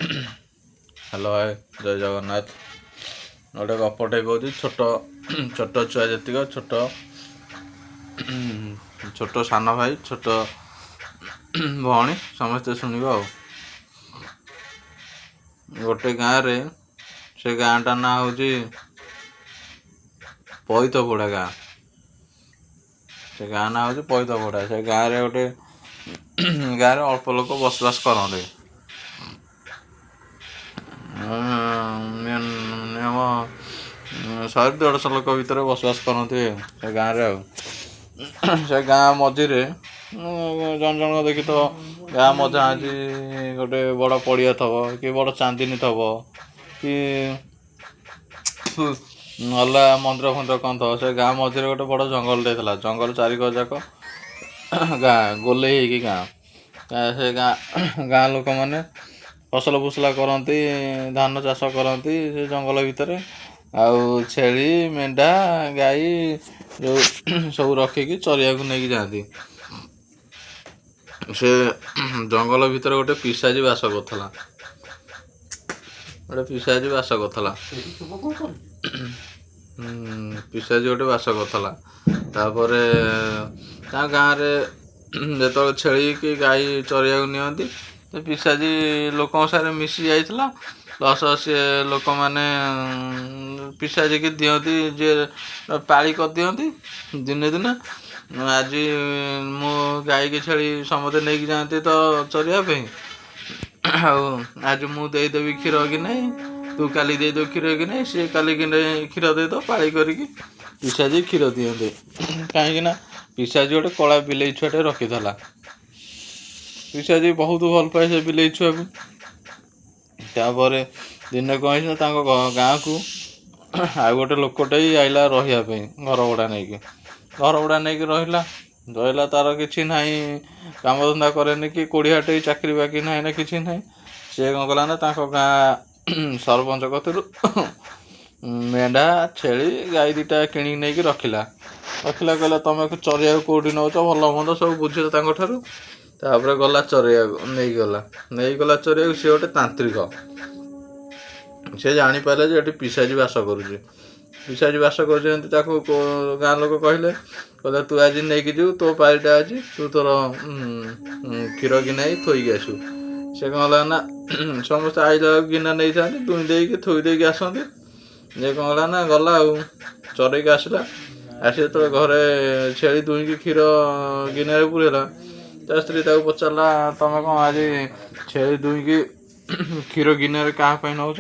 Hello ଭାଇ, ଜୟ ଜଗନ୍ନାଥ। ଗୋଟେ ଗପଟେ କହୁଛି। ଛୋଟ ଛୁଆ ଯେତିକ ଛୋଟ ସାନ ଭାଇ, ଛୋଟ ଭଉଣୀ ସମସ୍ତେ ଶୁଣିବ ଆଉ। ଗୋଟେ ଗାଁରେ, ସେ ଗାଁଟା ନାଁ ହେଉଛି ପଇତପୋଡ଼ା ଗାଁ। ସେ ଗାଁ ନାଁ ହେଉଛି ପଇତପୋଡ଼ା। ସେ ଗାଁରେ ଅଳ୍ପ ଲୋକ ବସବାସ କରନ୍ତି। ମିନିମମ୍ 100-150 ଲୋକ ଭିତରେ ବସବାସ କରନ୍ତି ସେ ଗାଁରେ ଆଉ। ସେ ଗାଁ ମଝିରେ ଜଣଙ୍କ ଦେଖିଥିବ, ଗାଁ ମଝା ମଝି ଗୋଟେ ବଡ଼ ପଡ଼ିଆ ଥିବ, କି ବଡ଼ ଚାନ୍ଦିନୀ ଥିବ, କି ନହେଲା ମନ୍ଦିର ଫନ୍ଦିର କ'ଣ ଥିବ। ସେ ଗାଁ ମଝିରେ ଗୋଟେ ବଡ଼ ଜଙ୍ଗଲଟେ ଥିଲା। ଜଙ୍ଗଲ ଚାରିକର ଯାକ ଗାଁ, ଗୋଲେଇ ହେଇକି ଗାଁ। ସେ ଗାଁ ଲୋକମାନେ ଫସଲ ଫୁସଲା କରନ୍ତି, ଧାନ ଚାଷ କରନ୍ତି ସେ ଜଙ୍ଗଲ ଭିତରେ। ଆଉ ଛେଳି, ମେଣ୍ଢା, ଗାଈ ସବୁ ରଖିକି ଚରିବାକୁ ନେଇକି ଯାଆନ୍ତି। ସେ ଜଙ୍ଗଲ ଭିତରେ ଗୋଟେ ପିଶାଚି ବାସ କରୁଥିଲା। ପିଶାଚି ଗୋଟେ ବାସ କରୁଥିଲା। ତାପରେ ତା ଗାଁରେ ଯେତେବେଳେ ଛେଳି କି ଗାଈ ଚରିବାକୁ ନିଅନ୍ତି, ସେ ପିଶାଚି ଲୋକଙ୍କ ସାଙ୍ଗରେ ମିଶି ଯାଇଥିଲା। ପ୍ଲସ୍ ସିଏ ଲୋକମାନେ ପିଶାଚିକି ଦିଅନ୍ତି, ଯିଏ ପାଳି କରିଦିଅନ୍ତି। ଦିନେ ଆଜି ମୁଁ ଗାଈକି ଛେଳି ସମସ୍ତେ ନେଇକି ଯାଆନ୍ତି ତ ଚରିବା ପାଇଁ, ଆଉ ଆଜି ମୁଁ ଦେଇଦେବି କ୍ଷୀର କି ନାହିଁ, ତୁ କାଲି ଦେଇଦେବୁ କ୍ଷୀର କି ନାହିଁ, ସିଏ କାଲି କ୍ଷୀର ଦେଇଦେବ। ପାଳି କରିକି ପିଶାଚି କ୍ଷୀର ଦିଅନ୍ତି। କାହିଁକିନା ପିଶାଚି ଗୋଟେ କଳା ବିଲେଇ ଛୁଆଟେ ରଖିଥିଲା। ପିଶାଚି ବହୁତ ଭଲ ପାଏ ସେ ବିଲେଇ ଛୁଆକୁ। ତାପରେ ଦିନେ କ'ଣ ହେଇଛି ନା, ତାଙ୍କ ଗାଁକୁ ଆଉ ଗୋଟେ ଲୋକଟେ ଆଇଲା ରହିବା ପାଇଁ, ଘର ଭଡ଼ା ନେଇକି ରହିଲା। ତାର କିଛି ନାହିଁ, କାମଧନ୍ଦା କରେନି, କି କୋଡ଼ିଆଟେ ଚାକିରି ବାକିରି ନାହିଁ ନା କିଛି ନାହିଁ। ସିଏ କ'ଣ କଲା ନା, ତାଙ୍କ ଗାଁ ସରପଞ୍ଚ କତିରୁ ମେଣ୍ଢା, ଛେଳି, ଗାଈ ଦିଟା କିଣିକି ନେଇକି ରଖିଲା। କହିଲା ତମେ ଚରିବାକୁ କେଉଁଠି ନେଉଛ, ଭଲ ମନ୍ଦ ସବୁ ବୁଝିଲ ତାଙ୍କଠାରୁ। ତାପରେ ଗଲା ଚରିବାକୁ, ନେଇଗଲା ଚରିବାକୁ। ସିଏ ଗୋଟେ ତାନ୍ତ୍ରିକ। ସେ ଜାଣିପାରିଲା ଯେ ଏଠି ପିଶାଚି ବାସ କରୁଛି। ଯେମିତି ତାକୁ ଗାଁ ଲୋକ କହିଲେ ତୁ ଆଜି ନେଇକି ଯିବୁ, ତୋ ପାଳିଟା ଆଜି, ତୁ ତୋର କ୍ଷୀର ଗିନାଇ ଥୋଇକି ଆସିବୁ। ସେ କ'ଣ ହେଲା ନା, ସମସ୍ତେ ଆଇଲା ବେଳକୁ ଗିନା ନେଇଥାନ୍ତି, ଦୁଇଁ ଦେଇକି ଥୋଇ ଦେଇକି ଆସନ୍ତି। ଯେ କ'ଣ ହେଲା ନା, ଗଲା ଆଉ ଚରେଇକି ଆସିଲା। ଯେତେବେଳେ ଘରେ ଛେଳି ଦୁଇଁକି କ୍ଷୀର ଗିନାରେ ପୁରେଇଲା, ତା ସ୍ତ୍ରୀ ତାକୁ ପଚାରିଲା, ତମେ କ'ଣ ଆଜି ଛେଳି ଦୁଇଁକି କ୍ଷୀର ଗିନାରେ କାହା ପାଇଁ ନେଉଛ?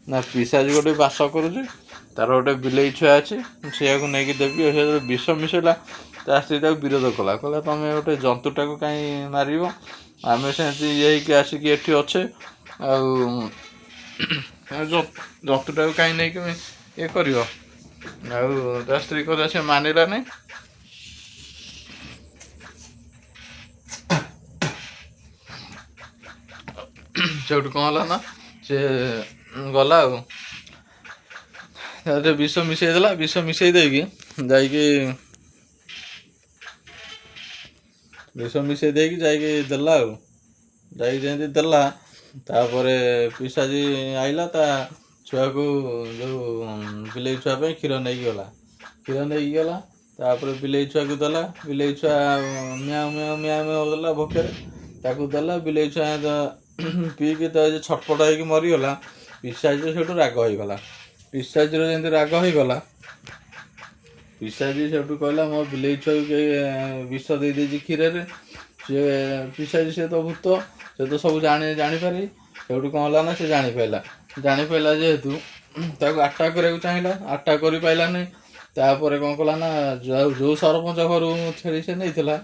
ନା, ପିଶାଚି ଗୋଟେ ବାସ କରୁଛି, ତାର ଗୋଟେ ବିଲେଇ ଛୁଆ ଅଛି, ସେଇଆକୁ ନେଇକି ଦେବି। ଯେତେବେଳେ ବିଷ ମିଶେଇଲା, ତା ସ୍ତ୍ରୀ ତାକୁ ବିରୋଧ କଲା। ତମେ ଗୋଟେ ଜନ୍ତୁଟାକୁ କାହିଁ ମାରିବ? ଆମେ ସେମିତି ହେଇକି ଆସିକି ଏଠି ଅଛେ, ଆଉ ଜନ୍ତୁଟାକୁ କାହିଁ ନେଇକି କରିବ? ଆଉ ତା ସ୍ତ୍ରୀ କଥା ସେ ମାନିଲାନି। ସେଇଠୁ କ'ଣ ହେଲା ନା, ସେ ଗଲା ଆଉ ବିଷ ମିଶେଇ ଦେଲା। ବିଷ ମିଶେଇ ଦେଇକି ଯାଇକି ଦେଲା ଆଉ। ଯେମିତି ଦେଲା, ତାପରେ ପିଶାଚି ଆଇଲା ତା ଛୁଆକୁ, ଯେଉଁ ବିଲେଇ ଛୁଆ ପାଇଁ କ୍ଷୀର ନେଇକି ଗଲା। ତାପରେ ବିଲେଇ ଛୁଆକୁ ଦେଲା। ବିଲେଇ ଛୁଆ ମିଆଁ ମିଆଁ ଦେଲା ଭୋକରେ, ତାକୁ ଦେଲା। ବିଲେଇ ଛୁଆ ପିଇକି ଛଟପଟ ହେଇକି ମରିଗଲା। ପିଶାଚିର ସେଇଠୁ ରାଗ ହେଇଗଲା। ପିଶାଚି ସେଇଠୁ କହିଲା, ମୋ ବିଲେଇ ଛୁଆକୁ କେହି ବିଷ ଦେଇଛି କ୍ଷୀରରେ। ପିଶାଚି ସେ ତ ଭୂତ, ସେ ତ ସବୁ ଜାଣିପାରେ। ସେଇଠୁ କ'ଣ ହେଲା ନା, ସେ ଜାଣିପାରିଲା ଯେହେତୁ ତାକୁ ଆଟାକ୍ କରିବାକୁ ଚାହିଁଲା, ଆଟାକ୍ କରିପାରିଲାନି। ତାପରେ କ'ଣ କଲା ନା, ଯେଉଁ ସରପଞ୍ଚ ଘରୁ ଛେଳି ସେ ନେଇଥିଲା,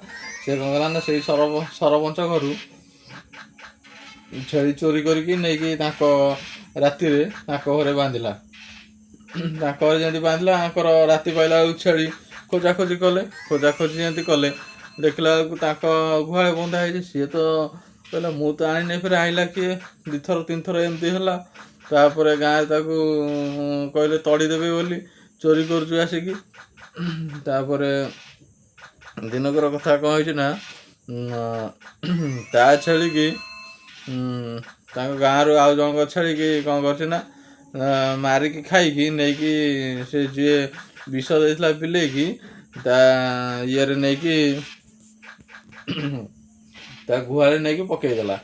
ସେ କ'ଣ କଲା ନା, ସେଇ ସରପଞ୍ଚ ଘରୁ ଛେଳି ଚୋରି କରିକି ନେଇକି ରାତିରେ ତାଙ୍କ ଘରେ ବାନ୍ଧିଲା। ତାଙ୍କ ଘରେ ଯେମିତି ବାନ୍ଧିଲା, ତାଙ୍କର ରାତି ପାଇଲା ବେଳକୁ ଛେଳି ଖୋଜାଖୋଜି ଯେମିତି କଲେ, ଦେଖିଲା ବେଳକୁ ତାଙ୍କ ଗୁହାଳେ ବନ୍ଧା ହେଇଛି। ସିଏ ତ କହିଲା, ମୁଁ ତ ଆଣିନି, ଫେରେ ଆଣିଲା କିଏ? 2-3 ଥର ଏମିତି ହେଲା। ତାପରେ ଗାଁରେ ତାକୁ କହିଲେ ତଡ଼ିଦେବେ ବୋଲି, ଚୋରି କରୁଛୁ ଆସିକି। ତାପରେ ଦିନକର କଥା କ'ଣ ହେଇଛି ନା, ତା ଛେଳିକି ତାଙ୍କ ଗାଁରୁ ଆଉ ଜଣଙ୍କ ଛେଳିକି କ'ଣ କରିଛି ନା ମାରିକି ଖାଇକି ନେଇକି ସେ ଯିଏ ବିଷ ଦେଇଥିଲା ବିଲେଇକି ତା ଇଏରେ ନେଇକି ତା ଗୁହାଳେ ନେଇକି ପକେଇଦେଲା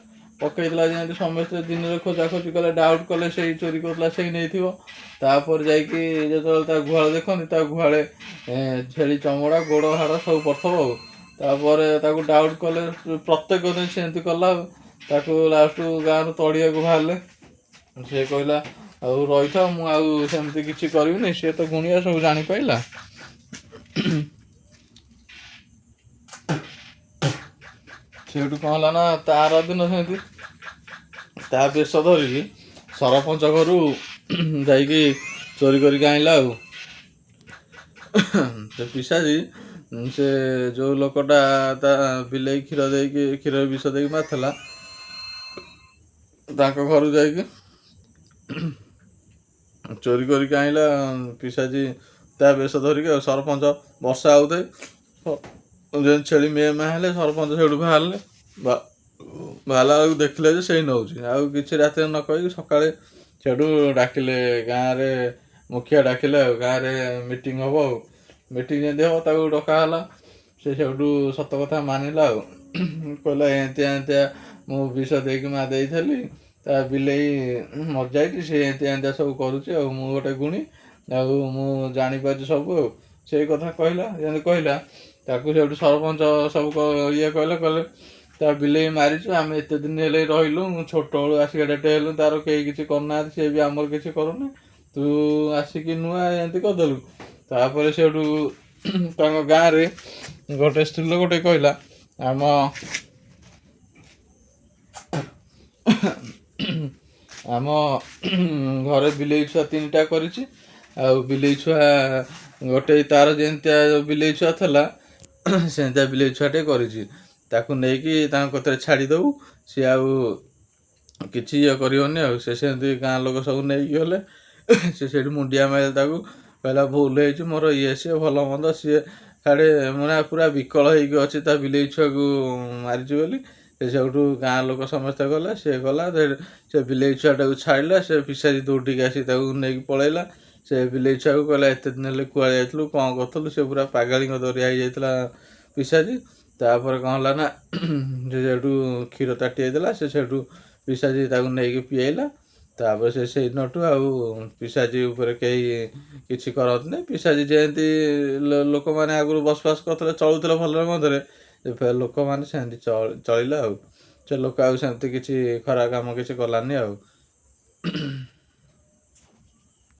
ଯେମିତି ସମସ୍ତେ ଦିନରେ ଖୋଜାଖୋଜି କଲେ, ଡାଉଟ୍ କଲେ ସେଇ ଚୋରି କରୁଥିଲା ସେଇ ନେଇଥିବ। ତାପରେ ଯାଇକି ଯେତେବେଳେ ତା ଗୁହାଳ ଦେଖନ୍ତି, ତା ଗୁହାଳେ ଛେଳି ଚମଡ଼ା ଗୋଡ଼ ହାଡ଼ ସବୁ ପଡ଼ିଥିବ ଆଉ। ତାପରେ ତାକୁ ଡାଉଟ୍ କଲେ, ପ୍ରତ୍ୟେକ ଦିନ ସେମିତି କଲା ଆଉ। ତାକୁ ଲାଷ୍ଟକୁ ଗାଁରୁ ତଡ଼ିବାକୁ ବାହାରିଲେ। ସେ କହିଲା ଆଉ ରହିଥାଉ, ମୁଁ ଆଉ ସେମିତି କିଛି କରିବିନି। ସିଏ ତ ଗୁଣିଆ ସବୁ ଜାଣିପାରିଲା। ସେଇଠୁ କ'ଣ ହେଲା ନା ତାର ଦିନ ସେମିତି ତା ବେଶ ଧରିକି ସରପଞ୍ଚ ଘରୁ ଯାଇକି ଚୋରି କରିକି ଆଣିଲା ଆଉ। ସେ ପିଶାଚି ସେ ଯେଉଁ ଲୋକଟା ତା ବିଲେଇ କ୍ଷୀରରେ ବିଷ ଦେଇକି ମାରିଥିଲା, ତାଙ୍କ ଘରକୁ ଯାଇକି ଚୋରି କରିକି ଆଣିଲା। ପିଶାଚି ତା ବେଶ ଧରିକି ଆଉ। ସରପଞ୍ଚ ବର୍ଷା ହେଉଥାଏ, ଯେମିତି ଛେଳି ମେ ମା ହେଲେ ସରପଞ୍ଚ ସେଇଠୁ ବାହାରିଲା ବେଳକୁ ଦେଖିଲେ ଯେ ସେଇ ନେଉଛି। ଆଉ କିଛି ରାତିରେ ନ କହିକି ସକାଳେ ସେଇଠୁ ଡାକିଲେ, ଗାଁରେ ମୁଖିଆ ଡାକିଲେ ଆଉ। ଗାଁରେ ମିଟିଂ ହେବ ଆଉ। ମିଟିଂ ଯେମିତି ହେବ ତାକୁ ଡକା ହେଲା। ସେ ସେଇଠୁ ସତ କଥା ମାନିଲା ଆଉ। କହିଲା ଏମିତିଆ ମୁଁ ବିଷ ଦେଇକି ଦେଇଥିଲି, ତା ବିଲେଇ ମରିଯାଇଛି, ସେ ଏମିତିଆ ସବୁ କରୁଛି ଆଉ। ମୁଁ ଗୋଟେ ଗୁଣି, ଆଉ ମୁଁ ଜାଣିପାରୁଛି ସବୁ ଆଉ। ସେଇ କଥା କହିଲା। ଯେମିତି କହିଲା ତାକୁ ସେଇଠୁ ସରପଞ୍ଚ ସବୁ ଇଏ କହିଲେ ତା ବିଲେଇ ମାରିଛୁ, ଆମେ ଏତେ ଦିନ ହେଲେ ରହିଲୁ, ମୁଁ ଛୋଟବେଳୁ ଆସିକି ଡେଟେ ହେଲୁ, ତାର କେହି କିଛି କରୁନାହାନ୍ତି, ସିଏ ବି ଆମର କିଛି କରୁନି, ତୁ ଆସିକି ନୂଆ ଏମିତି କରିଦେଲୁ। ତାପରେ ସେଇଠୁ ତାଙ୍କ ଗାଁରେ ଗୋଟେ ସ୍ତ୍ରୀ ଲୋକଟେ କହିଲା, ଆମ ଘରେ ବିଲେଇ ଛୁଆ 3ଟା କରିଛି, ଆଉ ବିଲେଇ ଛୁଆ ଗୋଟେ ତାର ଯେମିତିଆ ବିଲେଇ ଛୁଆ ଥିଲା ସେମିତିଆ ବିଲେଇ ଛୁଆଟେ କରିଛି। ତାକୁ ନେଇକି ତାଙ୍କ କତିରେ ଛାଡ଼ିଦେବୁ, ସିଏ ଆଉ କିଛି ଇଏ କରିବନି ଆଉ। ସେ ସେମିତି ଗାଁ ଲୋକ ସବୁ ନେଇକି ଗଲେ। ସେ ସେଇଠି ମୁଣ୍ଡିଆ ମାରିଲେ ତାକୁ, କହିଲା ଭୁଲ ହେଇଛି ମୋର, ଇଏ ସିଏ ଭଲ ମନ୍ଦ। ସିଏ ସାଡ଼େ ମାନେ ପୁରା ବିକଳ ହେଇକି ଅଛି ତା ବିଲେଇ ଛୁଆକୁ ମାରିଛି ବୋଲି। ସେ ସେଇଠୁ ଗାଁ ଲୋକ ସମସ୍ତେ ଗଲେ, ସିଏ ଗଲା, ସେ ବିଲେଇ ଛୁଆଟାକୁ ଛାଡ଼ିଲା। ସେ ପିଶାଚି ଦୌଡ଼ିକି ଆସି ତାକୁ ନେଇକି ପଳେଇଲା। ସେ ବିଲେଇ ଛୁଆକୁ କହିଲା ଏତେ ଦିନ ହେଲେ କୁଆଡ଼େ ଯାଇଥିଲୁ, କ'ଣ କରୁଥିଲୁ? ସେ ପୁରା ପାଗାଳିଙ୍କ ଦରିଆ ହେଇଯାଇଥିଲା ପିଶାଚି। ତାପରେ କ'ଣ ହେଲା ନା ସେ ସେଇଠୁ କ୍ଷୀର ତାଟିଆଇ ଦେଲା। ସେ ସେଇଠୁ ପିଶାଚି ତାକୁ ନେଇକି ପିଆଇଲା। ତାପରେ ସେ ସେଇଦିନଠୁ ଆଉ ପିଶାଚି ଉପରେ କେହି କିଛି କରନ୍ତିନି। ପିଶାଚି ଯେମିତି ଲୋକମାନେ ଆଗରୁ ବସବାସ କରୁଥିଲେ, ଚଳୁଥିଲେ ଭଲରେ ମନ୍ଦରେ, ଲୋକମାନେ ସେମିତି ଚଳିଲେ ଆଉ। ସେ ଲୋକ ଆଉ ସେମିତି କିଛି ଖରାପ କାମ କିଛି କଲାନି ଆଉ।